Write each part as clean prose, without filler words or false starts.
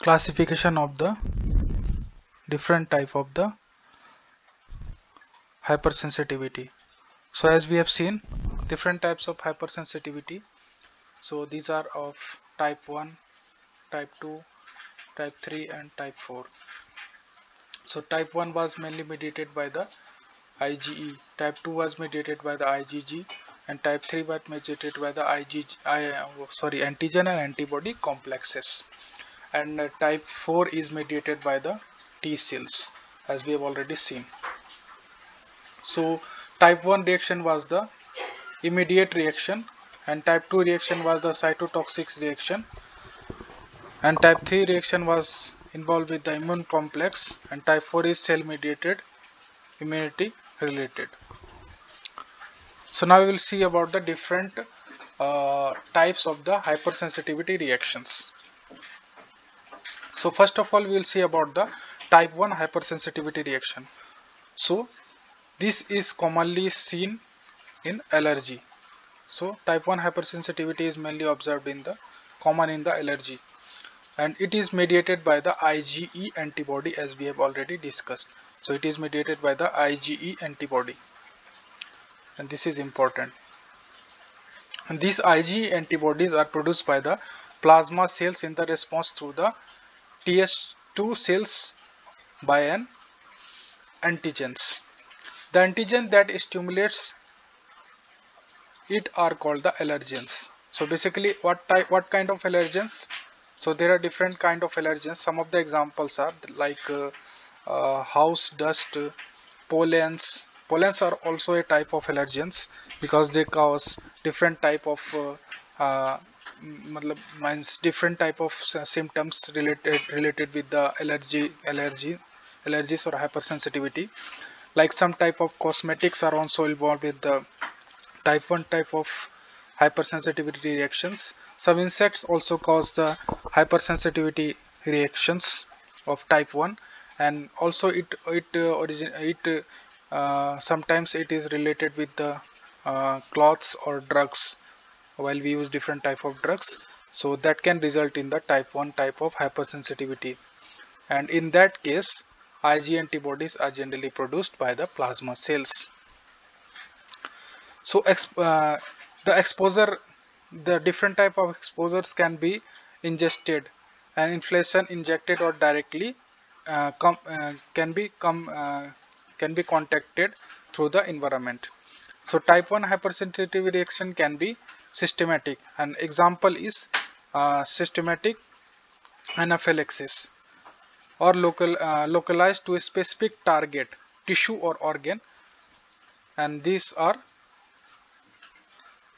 Classification of the different type of the hypersensitivity. So as we have seen different types of hypersensitivity, so these are of type 1, type 2, type 3 and type 4. So type 1 was mainly mediated by the IgE, type 2 was mediated by the IgG, and type 3 was mediated by the antigen and antibody complexes, and type 4 is mediated by the T cells, as we have already seen. So type 1 reaction was the immediate reaction, and type 2 reaction was the cytotoxic reaction, and type 3 reaction was involved with the immune complex, and type 4 is cell mediated immunity related. So now we will see about the different types of the hypersensitivity reactions. So first of all we will see about the type 1 hypersensitivity reaction. So this is commonly seen in allergy. So type 1 hypersensitivity is mainly observed in the common in the allergy, and it is mediated by the IgE antibody, as we have already discussed. So it is mediated by the IgE antibody, and this is important. And these IgE antibodies are produced by the plasma cells in the response to the Th2 cells by an antigens. The antigen that stimulates it are called the allergens. So basically what kind of allergens? So there are different kind of allergens. Some of the examples are like house dust, pollens. Pollens are also a type of allergens because they cause different type of means different type of symptoms related with the allergies or hypersensitivity. Like some type of cosmetics are also involved with the type 1 type of hypersensitivity reactions. Some insects also cause the hypersensitivity reactions of type 1, and also sometimes it is related with the cloths or drugs while we use different type of drugs. So that can result in the type 1 type of hypersensitivity, and in that case Ig antibodies are generally produced by the plasma cells. So the different type of exposures can be ingested, and inflation injected or directly can be contacted through the environment. So type 1 hypersensitivity reaction can be systematic. An example is systematic anaphylaxis, or localized to a specific target, tissue or organ, and these are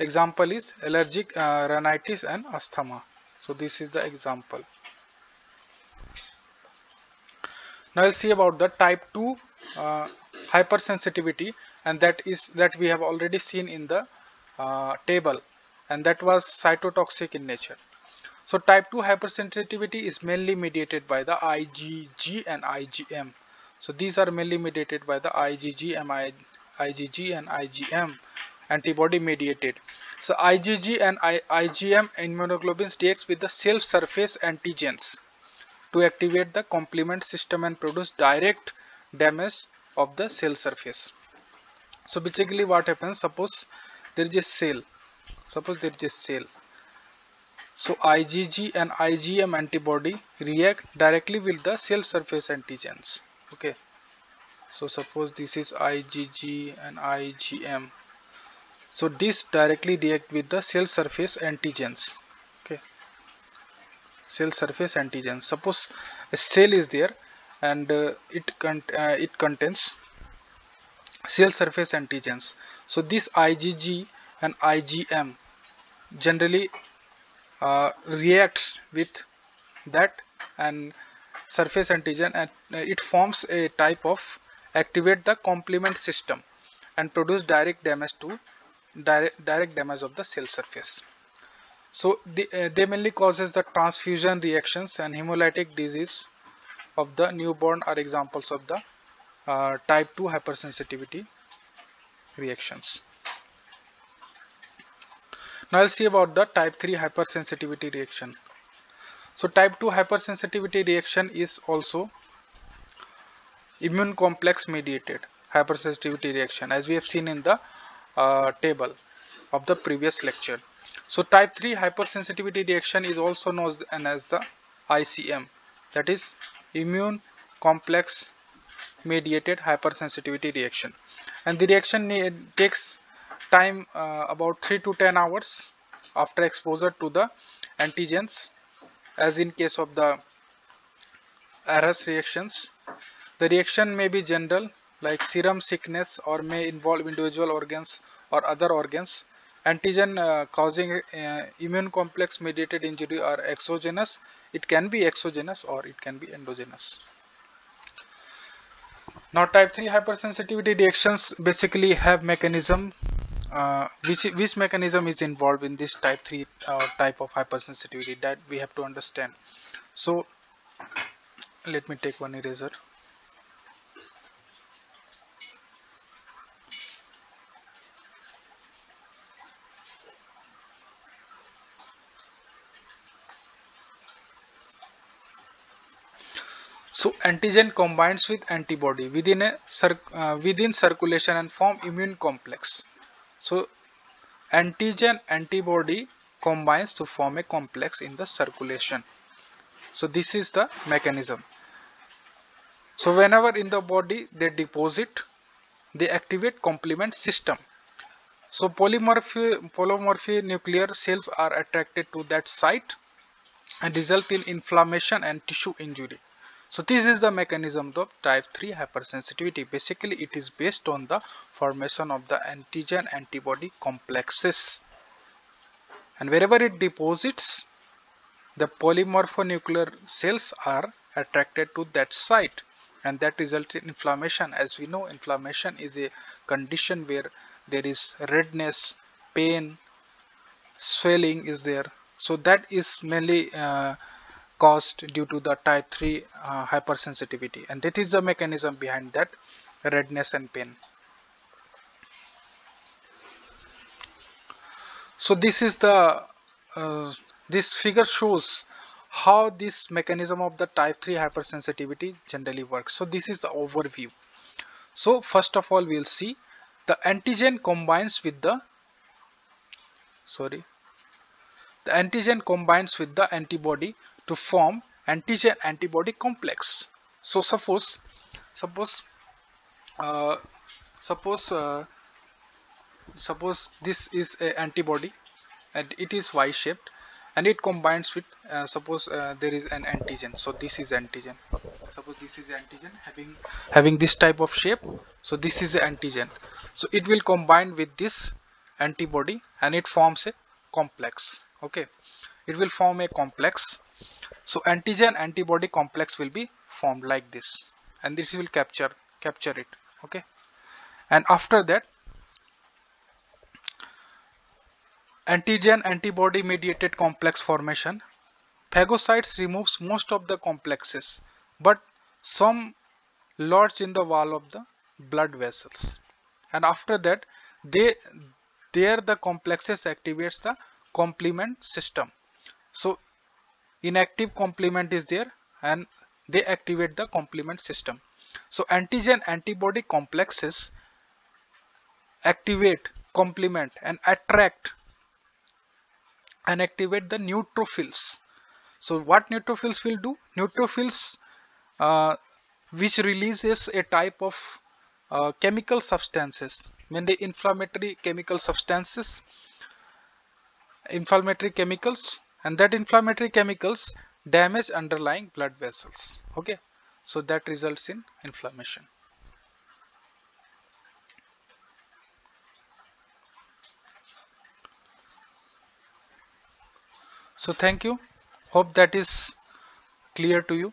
example is allergic rhinitis and asthma. So this is the example. Now we'll see about the type 2 hypersensitivity, and that we have already seen in the table, and that was cytotoxic in nature. So type 2 hypersensitivity is mainly mediated by the IgG and IgM. So these are mainly mediated by the IgG and IgM antibody mediated. So IgG and IgM immunoglobulins reacts with the cell surface antigens to activate the complement system and produce direct damage of the cell surface. So basically what happens, suppose there is a cell, so IgG and IgM antibody react directly with the cell surface antigens. Okay, so suppose this is IgG and IgM. So this directly react with the cell surface antigens. Okay, cell surface antigens. Suppose a cell is there, and it contains cell surface antigens. So this IgG and IgM generally reacts with that and surface antigen, and it forms a type of activate the complement system and produce direct damage of the cell surface. So they mainly causes the transfusion reactions, and hemolytic disease of the newborn are examples of the type 2 hypersensitivity reactions. Now I'll see about the type 3 hypersensitivity reaction. So type 2 hypersensitivity reaction is also immune complex mediated hypersensitivity reaction, as we have seen in the table of the previous lecture. So type 3 hypersensitivity reaction is also known as the ICM, that is immune complex mediated hypersensitivity reaction, and the reaction takes time about 3 to 10 hours after exposure to the antigens, as in case of the ARAS reactions. The reaction may be general, like serum sickness, or may involve individual organs or other organs. Antigen causing immune complex mediated injury are exogenous. It can be exogenous or it can be endogenous. Now type 3 hypersensitivity reactions basically have mechanism, which mechanism is involved in this type 3 type of hypersensitivity, that we have to understand. So let me take one eraser. So antigen combines with antibody within circulation and form immune complex. So antigen antibody combines to form a complex in the circulation. So this is the mechanism. So whenever in the body they deposit, they activate complement system. So polymorphy nuclear cells are attracted to that site and result in inflammation and tissue injury. So this is the mechanism of type 3 hypersensitivity. Basically it is based on the formation of the antigen antibody complexes, and wherever it deposits, the polymorphonuclear cells are attracted to that site, and that results in inflammation. As we know, inflammation is a condition where there is redness, pain, swelling is there. So that is mainly caused due to the type 3 hypersensitivity, and that is the mechanism behind that redness and pain. So this is the this figure shows how this mechanism of the type 3 hypersensitivity generally works. So this is the overview. So first of all, we'll see the antigen combines with the antigen combines with the antibody to form antigen antibody complex. So suppose this is a antibody and it is Y shaped, and it combines with there is an antigen. So this is antigen. Suppose this is antigen having this type of shape. So this is the antigen. So it will combine with this antibody and it forms a complex. Okay, it will form a complex. So antigen antibody complex will be formed like this, and this will capture it. Okay, and after that, antigen antibody mediated complex formation, phagocytes removes most of the complexes, but some lodge in the wall of the blood vessels, and after that the complexes activates the complement system. So inactive complement is there and they activate the complement system. So antigen antibody complexes activate, complement and attract and activate the neutrophils. So what neutrophils will do? Neutrophils which releases a type of chemical substances, mainly inflammatory chemicals, and that inflammatory chemicals damage underlying blood vessels. Okay, so that results in inflammation. So thank you, hope that is clear to you,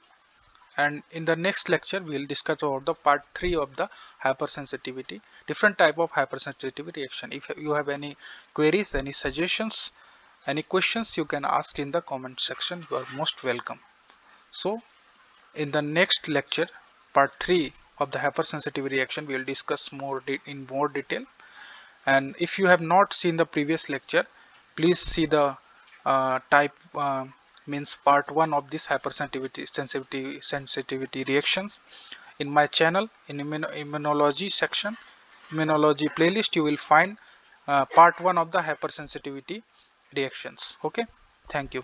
and in the next lecture we will discuss about the part 3 of the hypersensitivity, different type of hypersensitivity reaction. If you have any queries, any suggestions, any questions, you can ask in the comment section. You are most welcome. So in the next lecture, part 3 of the hypersensitivity reaction, we will discuss in more detail. And if you have not seen the previous lecture, please see the means part 1 of this sensitivity reactions. In my channel, in immunology section, immunology playlist, you will find part 1 of the hypersensitivity reactions. Okay, thank you.